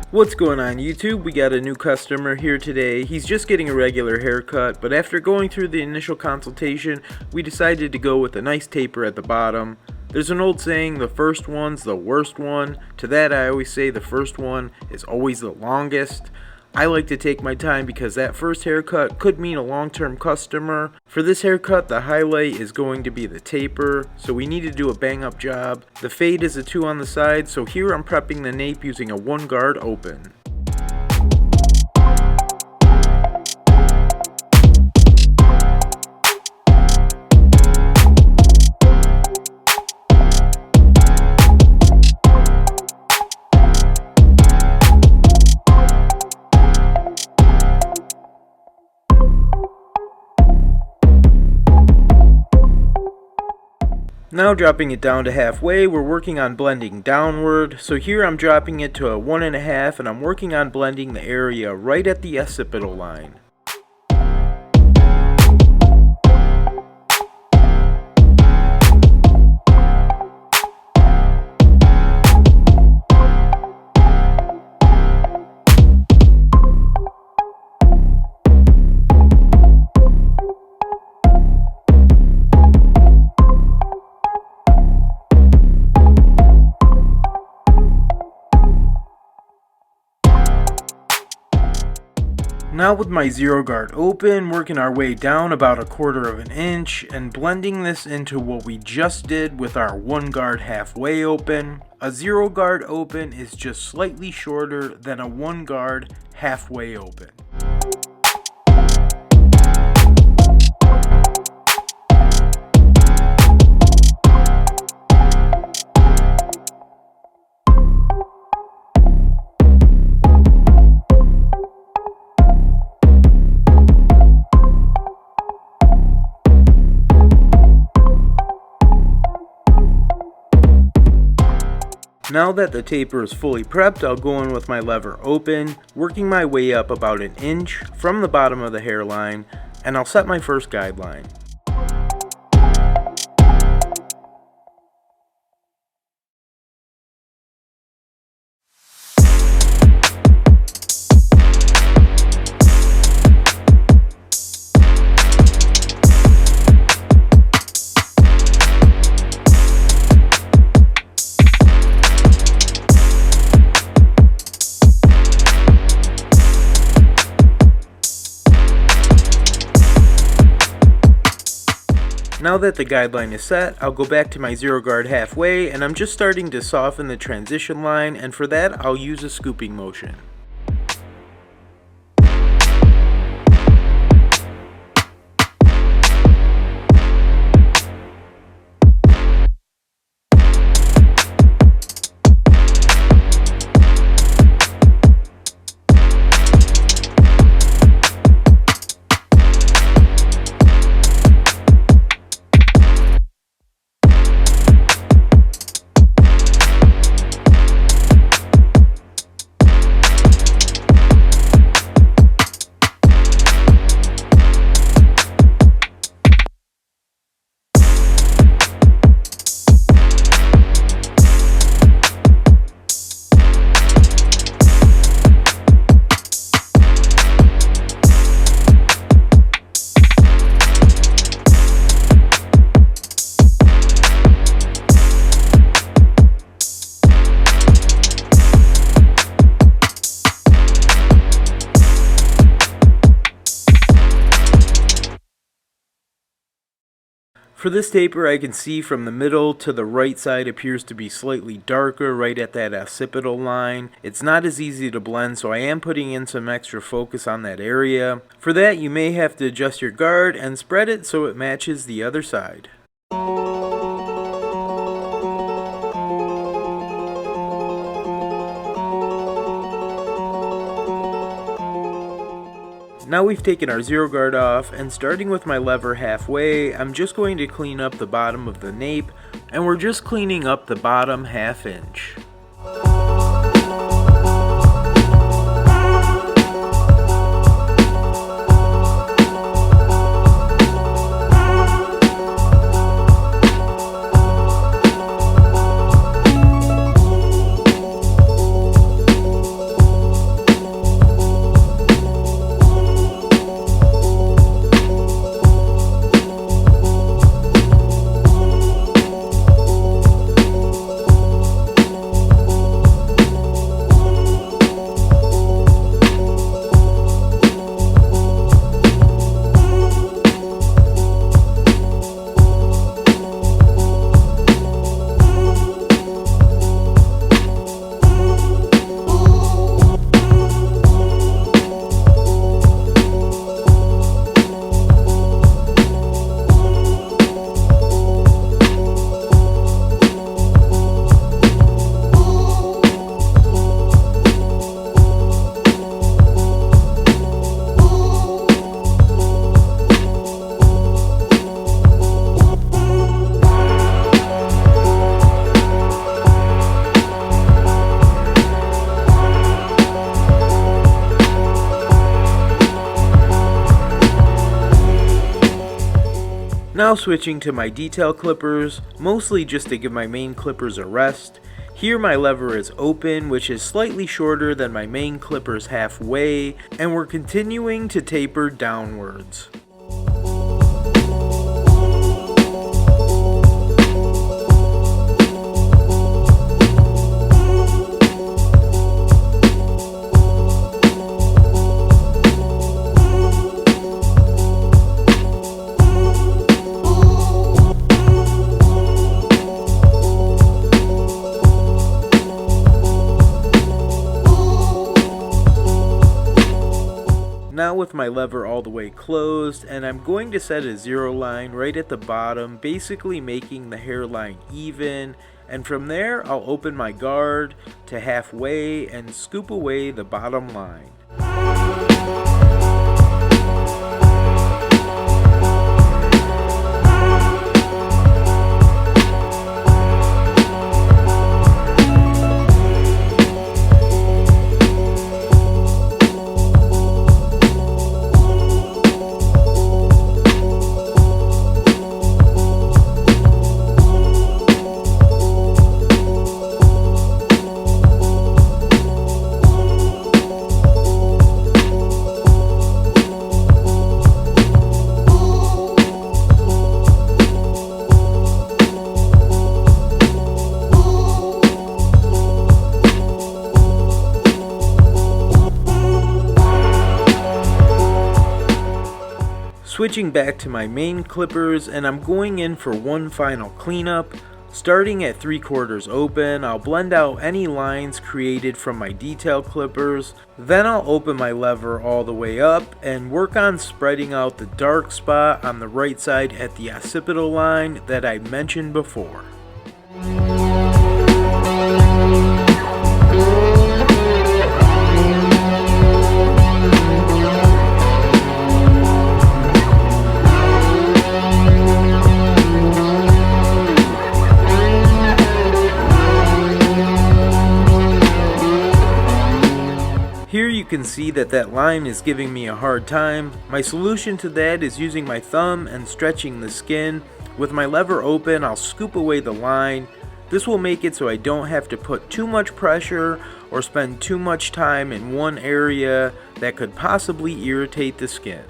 What's going on YouTube? We got a new customer here today. He's just getting a regular haircut, but after going through the initial consultation, we decided to go with a nice taper at the bottom. There's an old saying, the first one's the worst one. To that I always say the first one is always the longest. I like to take my time because that first haircut could mean a long-term customer. For this haircut, the highlight is going to be the taper, so we need to do a bang-up job. The fade is a 2 on the side, so here I'm prepping the nape using a 1 guard open. Now dropping it down to halfway, we're working on blending downward. So here I'm dropping it to a 1.5 and I'm working on blending the area right at the occipital line. Now with my 0 guard open, working our way down about 1/4 of an inch and blending this into what we just did with our 1 guard halfway open. A 0 guard open is just slightly shorter than a 1 guard halfway open. Now that the taper is fully prepped, I'll go in with my lever open, working my way up about 1 inch from the bottom of the hairline, and I'll set my first guideline. Now that the guideline is set, I'll go back to my 0 guard halfway and I'm just starting to soften the transition line, and for that I'll use a scooping motion. For this taper, I can see from the middle to the right side appears to be slightly darker right at that occipital line. It's not as easy to blend, so I am putting in some extra focus on that area. For that, you may have to adjust your guard and spread it so it matches the other side. Now we've taken our 0 guard off, and starting with my lever halfway, I'm just going to clean up the bottom of the nape, and we're just cleaning up the bottom 1/2 inch. Now switching to my detail clippers, mostly just to give my main clippers a rest. Here my lever is open, which is slightly shorter than my main clippers halfway, and we're continuing to taper downwards. Now with my lever all the way closed, and I'm going to set a 0 line right at the bottom, basically making the hairline even, and from there I'll open my guard to halfway and scoop away the bottom line. Switching back to my main clippers, and I'm going in for one final cleanup. Starting at 3/4 open, I'll blend out any lines created from my detail clippers. Then I'll open my lever all the way up and work on spreading out the dark spot on the right side at the occipital line that I mentioned before. Here you can see that line is giving me a hard time. My solution to that is using my thumb and stretching the skin. With my lever open, I'll scoop away the line. This will make it so I don't have to put too much pressure or spend too much time in one area that could possibly irritate the skin.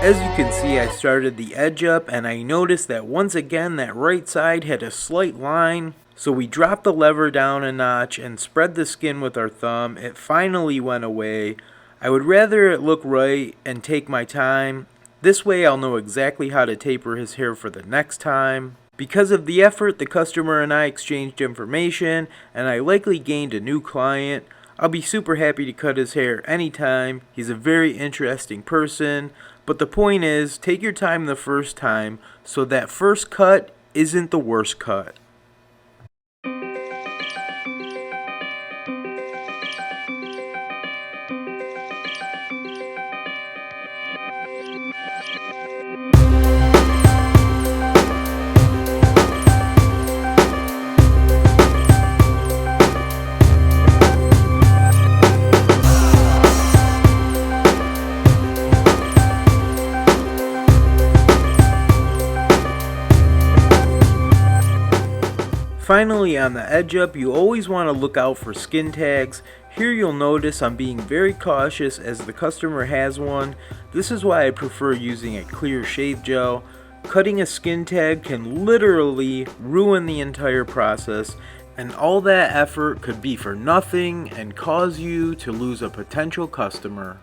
As you can see, I started the edge up and I noticed that once again that right side had a slight line. So we dropped the lever down a notch and spread the skin with our thumb. It finally went away. I would rather it look right and take my time. This way I'll know exactly how to taper his hair for the next time. Because of the effort, the customer and I exchanged information and I likely gained a new client. I'll be super happy to cut his hair anytime. He's a very interesting person. But the point is, take your time the first time so that first cut isn't the worst cut. Finally, on the edge up, you always want to look out for skin tags. Here you'll notice I'm being very cautious as the customer has one. This is why I prefer using a clear shave gel. Cutting a skin tag can literally ruin the entire process, And all that effort could be for nothing and cause you to lose a potential customer.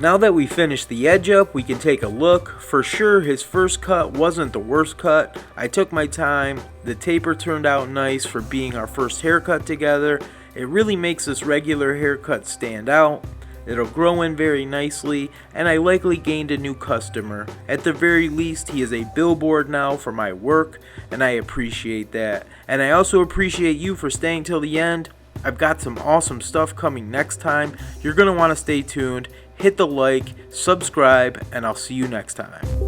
Now that we finished the edge up, we can take a look. For sure, his first cut wasn't the worst cut. I took my time. The taper turned out nice for being our first haircut together. It really makes this regular haircut stand out. It'll grow in very nicely, and I likely gained a new customer. At the very least, he is a billboard now for my work, and I appreciate that. And I also appreciate you for staying till the end. I've got some awesome stuff coming next time. You're going to want to stay tuned. Hit the like, subscribe, and I'll see you next time.